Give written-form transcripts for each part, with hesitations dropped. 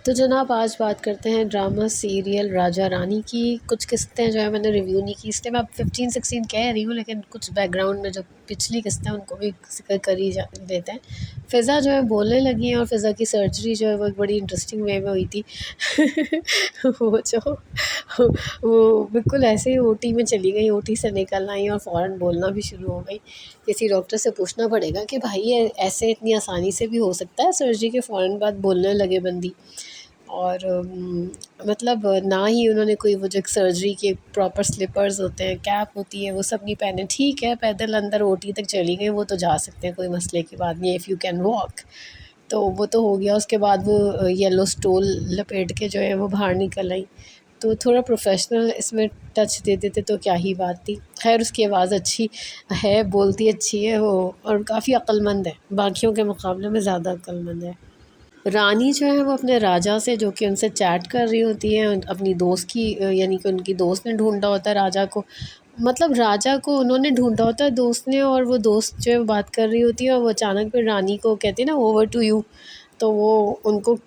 तो जनाब आज बात करते हैं ड्रामा सीरियल राजा रानी की। कुछ किस्तें जो है मैंने रिव्यू नहीं की, इसलिए मैं अब 15-16 कह रही हूँ, लेकिन कुछ बैकग्राउंड में जो पिछली किस्तें हैं उनको भी जिक्र कर ही देते हैं। फ़िज़ा जो है बोलने लगी हैं और फ़िज़ा की सर्जरी जो है वो एक बड़ी इंटरेस्टिंग वे में हुई थी। वो बिल्कुल ऐसे ही ओटी में चली गई, ओटी से निकल आई और फ़ौरन बोलना भी शुरू हो गई। किसी डॉक्टर से पूछना पड़ेगा कि भाई ये ऐसे इतनी आसानी से भी हो सकता है सर्जरी के फ़ौरन बाद बोलने लगे बंदी। और मतलब ना ही उन्होंने कोई वो जो सर्जरी के प्रॉपर स्लीपर्स होते हैं, कैप होती है, वो सब नहीं पहने। ठीक है, पैदल अंदर ओटी तक चली गई, वो तो जा सकते हैं, कोई मसले की बात नहीं है, इफ़ यू कैन वॉक तो वो तो हो गया। उसके बाद वो येलो स्टोल लपेट के जो है वो बाहर निकल आई। तो थोड़ा प्रोफेशनल इसमें टच दे देते तो क्या ही बात थी। खैर उसकी आवाज़ अच्छी है, बोलती अच्छी है वो, और काफ़ी अक्लमंद है, बाकियों के मुकाबले में ज़्यादा अक्लमंद है। रानी जो है वो अपने राजा से, जो कि उनसे चैट कर रही होती है, अपनी दोस्त की, यानी कि उनकी दोस्त ने ढूंढा होता है राजा को। मतलब राजा को उन्होंने ढूंढा होता है दोस्त ने, और वो दोस्त जो है वो बात कर रही होती है, और वो अचानक फिर रानी को कहती है ना ओवर टू यू। तो वो उनको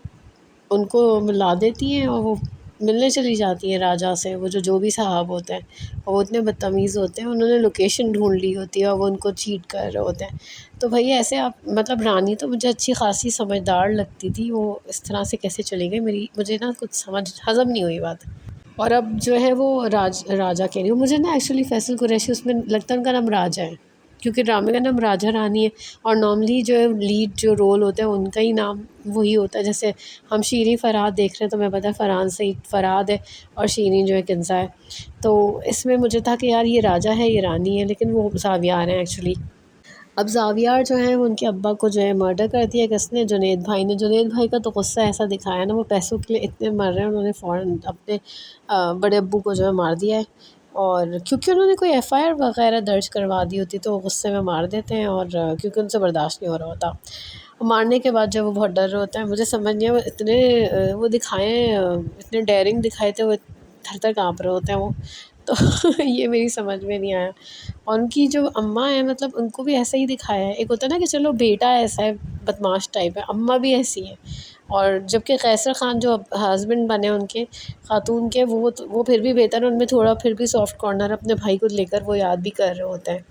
उनको मिला देती हैं और वो मिलने चली जाती हैं राजा से। वो जो भी साहब होते हैं और वो इतने बदतमीज़ होते हैं, उन्होंने लोकेशन ढूंढ ली होती है और वो उनको चीट कर रहे होते हैं। तो भाई ऐसे आप मतलब रानी तो मुझे अच्छी खासी समझदार लगती थी, वो इस तरह से कैसे चली गई, मुझे ना कुछ समझ हज़म नहीं हुई बात। और अब जो है वो राजा कह रही हूँ, मुझे ना एक्चुअली फैसल कुरैशी उसमें लगता है उनका नाम राजा है, क्योंकि ड्रामे का नाम राजा रानी है। और नॉर्मली जो है लीड जो रोल होता है उनका ही नाम वही होता है। जैसे हम शीरीन फरहाद देख रहे हैं तो मैं पता है फरहान सईद फरहाद है और शीरीन जो है किन्जा है। तो इसमें मुझे था कि यार ये राजा है ये रानी है, लेकिन वो सावियार हैं एक्चुअली। अब ज़ावियार जो है वो उनके अब्बा को जो है मर्डर कर दिया किसने, जुनैद भाई ने। जुनैद भाई का तो गुस्सा ऐसा दिखाया ना, वो पैसों के लिए इतने मर रहे हैं, उन्होंने फ़ौरन अपने बड़े अब्बू को जो है मार दिया है। और क्योंकि उन्होंने कोई एफआईआर वगैरह दर्ज करवा दी होती तो वो गुस्से में मार देते हैं, और क्योंकि उनसे बर्दाश्त नहीं हो रहा होता। मारने के बाद जब वो बहुत डर रहे होते हैं, मुझे समझ नहीं है वो इतने वो दिखाए इतने डेयरिंग दिखाए थे, वो थर-थर काँप रहे होते हैं वो। तो ये मेरी समझ में नहीं आया। और उनकी जो अम्मा है मतलब उनको भी ऐसा ही दिखाया है। एक होता है ना कि चलो बेटा ऐसा है, बदमाश टाइप है, अम्मा भी ऐसी है। और जबकि कैसर ख़ान जो हस्बैंड बने उनके खातून के, वो फिर भी बेहतर है, उनमें थोड़ा फिर भी सॉफ्ट कॉर्नर अपने भाई को लेकर वो याद भी कर रहे होते हैं।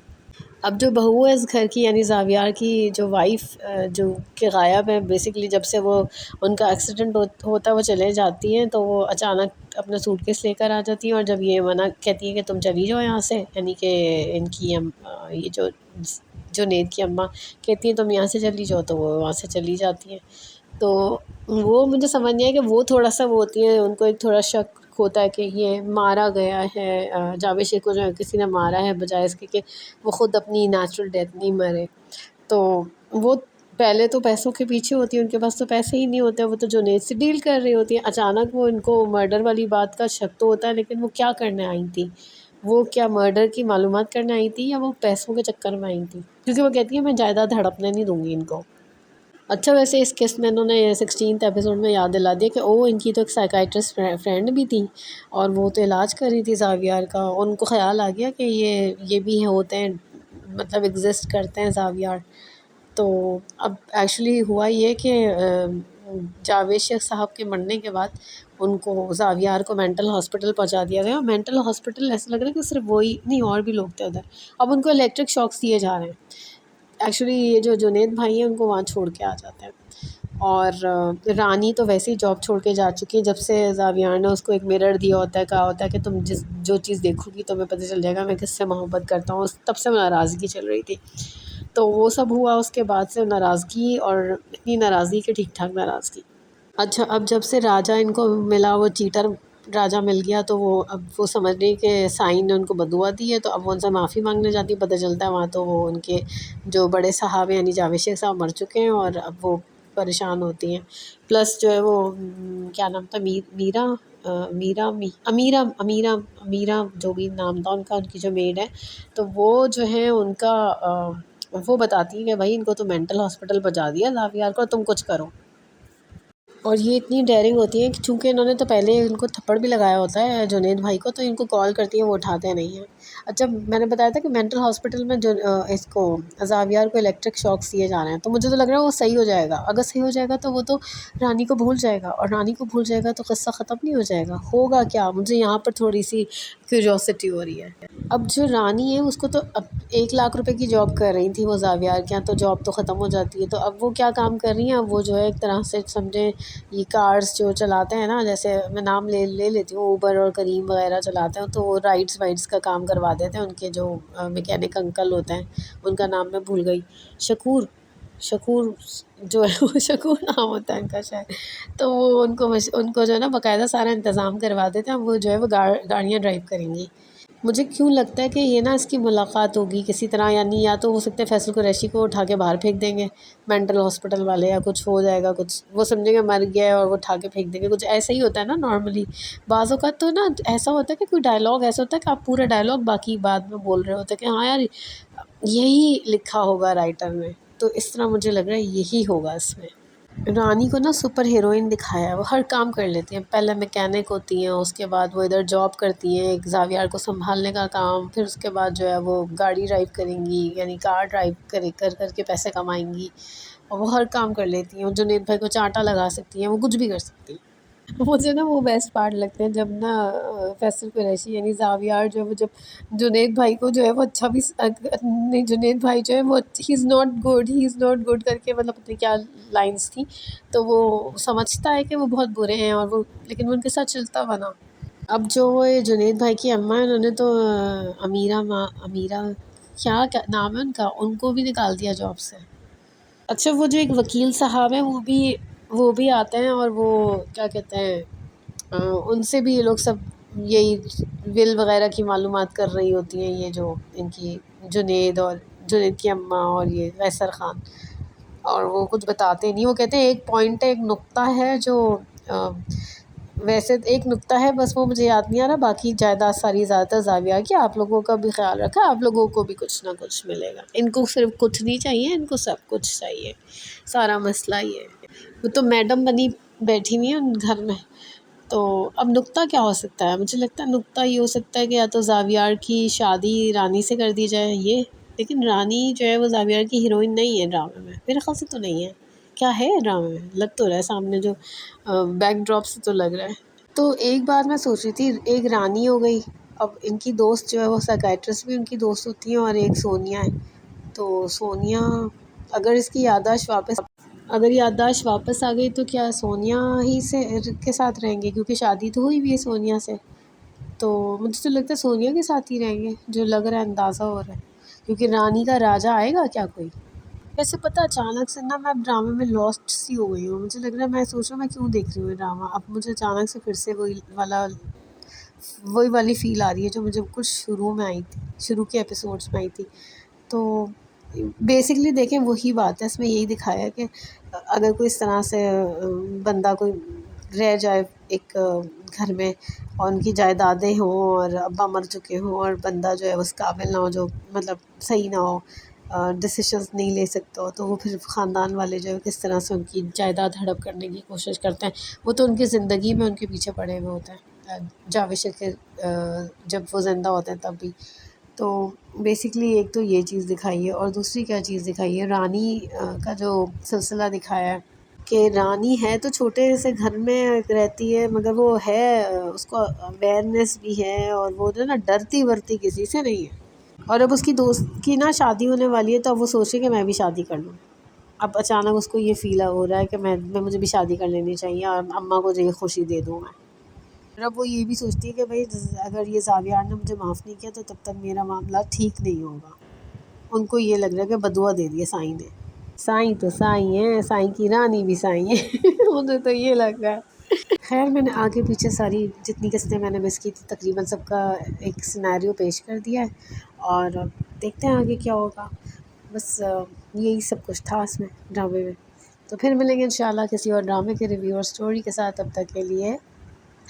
अब जो बहू है इस घर की, यानी ज़ावियार की जो वाइफ़, जो कि गायब है बेसिकली जब से वो उनका एक्सीडेंट होता है, वो चले जाती हैं, तो वो अचानक अपना सूटकेस लेकर आ जाती हैं। और जब ये मना कहती हैं कि तुम चली जाओ यहाँ से, यानी कि इनकी ये जो जुनैद की अम्मा कहती हैं तुम यहाँ से चली जाओ, तो वो वहाँ से चली जाती हैं। तो वो मुझे समझ नहीं आया कि वो थोड़ा-सा वो होती है, उनको एक थोड़ा शक होता है कि ये मारा गया है, जावेद शेख को जो है किसी ने मारा है, बजाए इसके कि वो ख़ुद अपनी नेचुरल डेथ नहीं मरे। तो वो पहले तो पैसों के पीछे होती है, उनके पास तो पैसे ही नहीं होते, वो तो जुनैद से डील कर रही होती है। अचानक वो इनको मर्डर वाली बात का शक तो होता है, लेकिन वो क्या करने आई थी? वो क्या मर्डर की मालूमात करने आई थी या वो पैसों के चक्कर में आई थी? क्योंकि वो कहती है मैं जायदाद हड़पने नहीं दूँगी इनको। अच्छा, वैसे इस केस में इन्होंने 16th एपिसोड में याद दिला दिया कि ओह इनकी तो एक साइकियाट्रिस्ट फ्रेंड भी थी, और वो तो इलाज कर रही थी ज़ावियार का, और उनको ख़्याल आ गया कि ये भी होते हैं, मतलब एग्जिस्ट करते हैं ज़ावियार। तो अब एक्चुअली हुआ ये कि जावेद शेख साहब के मरने के बाद उनको ज़ावियार को मेंटल हॉस्पिटल पहुंचा दिया गया। और मेंटल हॉस्पिटल ऐसा लग रहा है कि सिर्फ वही नहीं और भी लोग थे उधर। अब उनको इलेक्ट्रिक शॉक्स दिए जा रहे हैं। एक्चुअली ये जो जुनैद भाई हैं उनको वहाँ छोड़ के आ जाते हैं। और रानी तो वैसे ही जॉब छोड़ के जा चुकी है, जब से ज़ावियार ने उसको एक मिरर दिया होता है, कहा होता है कि तुम जो चीज़ देखोगी तुम्हें पता चल जाएगा मैं किससे मोहब्बत करता हूँ। तब से नाराज़गी चल रही थी। तो वो सब हुआ, उसके बाद से नाराज़गी, और इतनी नाराज़गी कि ठीक ठाक नाराज़गी। अच्छा, अब जब से राजा इनको मिला, वो चीटर राजा मिल गया, तो वो अब वो समझ रही कि साईं ने उनको बदुआ दी है, तो अब वो उनसे माफ़ी मांगने जाती है। पता चलता है वहाँ तो वो उनके जो बड़े साहब हैं यानी जावेद शेख साहब मर चुके हैं, और अब वो परेशान होती हैं। प्लस जो है वो क्या नाम था, मीरा, अमीरा, अमीरा जो भी नाम था उनका, उनकी जो मेड है, तो वो जो है उनका वो बताती है कि भाई इनको तो मेंटल हॉस्पिटल पहुँचा दिया ज़ावियार को, तुम कुछ करो। और ये इतनी डेयरिंग होती हैं कि चूँकि इन्होंने तो पहले इनको थप्पड़ भी लगाया होता है जुनैद भाई को, तो इनको कॉल करती हैं, वो उठाते नहीं हैं। अच्छा, मैंने बताया था कि मेंटल हॉस्पिटल में जो इसको ज़ावियार को इलेक्ट्रिक शॉक्स दिए जा रहे हैं, तो मुझे तो लग रहा है वो सही हो जाएगा। अगर सही हो जाएगा तो वो तो रानी को भूल जाएगा, और रानी को भूल जाएगा तो क़िस्सा ख़त्म नहीं हो जाएगा। होगा क्या, मुझे यहाँ पर थोड़ी-सी क्यूरियोसिटी हो रही है। अब जो रानी है उसको तो अब 1 लाख रुपए की जॉब कर रही थी वो ज़ावियार के यहाँ, तो जॉब तो ख़त्म हो जाती है। तो अब वो क्या काम कर रही हैं, अब वो जो है एक तरह से समझें ये कार्स जो चलाते हैं ना, जैसे मैं नाम ले लेती हूँ, ऊबर और करीम वगैरह चलाते हैं, तो वो राइड्स वाइड्स का काम करवा देते हैं। उनके जो मैकेनिक अंकल होते हैं, उनका नाम मैं भूल गई, शकूर शकूर जो है वो शकूर नाम होता है उनका शायद। तो वो उनको जो है ना बाकायदा सारा इंतज़ाम करवा देते हैं। वो जो है वो गाड़ियाँ ड्राइव करेंगी। मुझे क्यों लगता है कि ये ना इसकी मुलाकात होगी किसी तरह, यानी या तो हो सकता है फैसल कुरैशी को उठा के बाहर फेंक देंगे मेंटल हॉस्पिटल वाले, या कुछ हो जाएगा, कुछ वो समझेंगे मर गया है और वो उठा के फेंक देंगे। कुछ ऐसा ही होता है ना नॉर्मली। बाज़ औक़ात तो ना ऐसा होता है कि कोई डायलॉग ऐसा होता है कि आप पूरा डायलॉग बाकी बाद में बोल रहे होते हैं कि हाँ यार यही लिखा होगा राइटर ने। तो इस तरह मुझे लग रहा है यही होगा इसमें। रानी को ना सुपर हीरोइन दिखाया है, वो हर काम कर लेती हैं। पहले मैकेनिक होती हैं, उसके बाद वो इधर जॉब करती हैं, एक ज़ावियार को संभालने का काम, फिर उसके बाद जो है वो गाड़ी ड्राइव करेंगी, यानी कार ड्राइव कर के पैसे कमाएंगी, और वो हर काम कर लेती हैं। वो जुनैद भाई को चांटा लगा सकती हैं, वो कुछ भी कर सकती हैं। मुझे ना वो बेस्ट पार्ट लगते हैं जब ना फैसल कुरैशी यानी ज़ावियार जो है वो जब जुनैद भाई को जो है वो अच्छा भी नहीं, जुनैद भाई जो है वो ही इज़ नॉट गुड करके, मतलब पता नहीं क्या लाइन्स थी, तो वो समझता है कि वो बहुत बुरे हैं, और वो लेकिन वो उनके साथ चलता बना। अब जो वो ये जुनैद भाई की अम्मा है, उन्होंने तो अमीरा क्या नाम है उनका, उनको भी निकाल दिया जॉब से। अच्छा, वो जो एक वकील साहब हैं वो भी आते हैं, और वो क्या कहते हैं उनसे भी ये लोग सब यही विल वगैरह की मालूमात कर रही होती हैं, ये जो इनकी जुनैद की अम्मा और ये कैसर ख़ान। और वो कुछ बताते नहीं, वो कहते हैं एक पॉइंट है, एक नुक्ता है जो अ, वैसे एक नुक्ता है बस, वो मुझे याद नहीं आ रहा, बाकी जायदाद सारी ज़्यादातर ज़ाविया की, आप लोगों का भी ख्याल रखा, आप लोगों को भी कुछ ना कुछ मिलेगा। इनको सिर्फ कुछ नहीं चाहिए, इनको सब कुछ चाहिए। सारा मसला ये है। वो तो मैडम बनी बैठी हुई है उन घर में। तो अब नुक्ता क्या हो सकता है, मुझे लगता है नुक्ता ये हो सकता है कि या तो ज़ावियार की शादी रानी से कर दी जाए ये, लेकिन रानी जो है वो ज़ावियार की हीरोइन नहीं है ड्रामे में, मेरे ख़्याल से तो नहीं है। क्या है ड्रामे में, लग तो रहा है सामने जो बैकड्रॉप से तो लग रहा है। तो एक बात मैं सोच रही थी, एक रानी हो गई, अब इनकी दोस्त जो है वो साइकियाट्रिस्ट भी उनकी दोस्त होती हैं, और एक सोनिया है। तो सोनिया अगर इसकी याददाश्त वापस अगर याददाश्त वापस आ गई तो क्या सोनिया ही से के साथ रहेंगे, क्योंकि शादी तो हुई भी है सोनिया से। तो मुझे तो लगता है सोनिया के साथ ही रहेंगे, जो लग रहा है, अंदाज़ा हो रहा है, क्योंकि रानी का राजा आएगा क्या कोई। वैसे पता अचानक से ना मैं ड्रामे में लॉस्ट सी हो गई हूँ, मुझे लग रहा है, मैं सोच रहा हूँ मैं क्यों देख रही हूँ ये ड्रामा। अब मुझे अचानक से फिर से वही वाली फ़ील आ रही है जो मुझे कुछ शुरू में आई थी, शुरू के एपिसोड्स में आई थी। तो बेसिकली देखें वही बात है, इसमें यही दिखाया है कि अगर कोई इस तरह से बंदा कोई रह जाए एक घर में, और उनकी जायदादें हों, और अब्बा मर चुके हों, और बंदा जो है उस काबिल ना हो, जो मतलब सही ना हो, डिसीशंस नहीं ले सकता हो, तो वो फिर ख़ानदान वाले जो है किस तरह से उनकी जायदाद हड़प करने की कोशिश करते हैं। वो तो उनकी ज़िंदगी में उनके पीछे पड़े हुए होते हैं, जावेद शकील जब वो ज़िंदा होते हैं तब भी। तो बेसिकली एक तो ये चीज़ दिखाई है, और दूसरी क्या चीज़ दिखाई है, रानी का जो सिलसिला दिखाया है कि रानी है तो छोटे से घर में रहती है, मगर वो है उसको अवेयरनेस भी है, और वो जो है ना डरती वरती किसी से नहीं है। और अब उसकी दोस्त की ना शादी होने वाली है, तो अब वो सोचे कि मैं भी शादी कर लूँ। अब अचानक उसको ये फ़ील हो रहा है कि मैं मुझे भी शादी कर लेनी चाहिए, और अम्मा को जो ये खुशी दे दूँ मैं। और अब वो ये भी सोचती है कि भाई अगर ये ज़ावियार ने मुझे माफ़ नहीं किया तो तब तक मेरा मामला ठीक नहीं होगा। उनको ये लग रहा है कि बदुआ दे दिया साईं ने। साईं तो साईं है, साईं की रानी भी साईं है। मुझे तो ये लग रहा है। खैर, मैंने आगे पीछे सारी जितनी किस्तें मैंने मिस की थी तकरीबन सबका एक सिनेरियो पेश कर दिया है, और देखते हैं आगे क्या होगा। बस यही सब कुछ था इसमें ड्रामे में। तो फिर मिलेंगे इंशाल्लाह किसी और ड्रामे के रिव्यू और स्टोरी के साथ। तब तक के लिए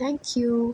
थैंक यू।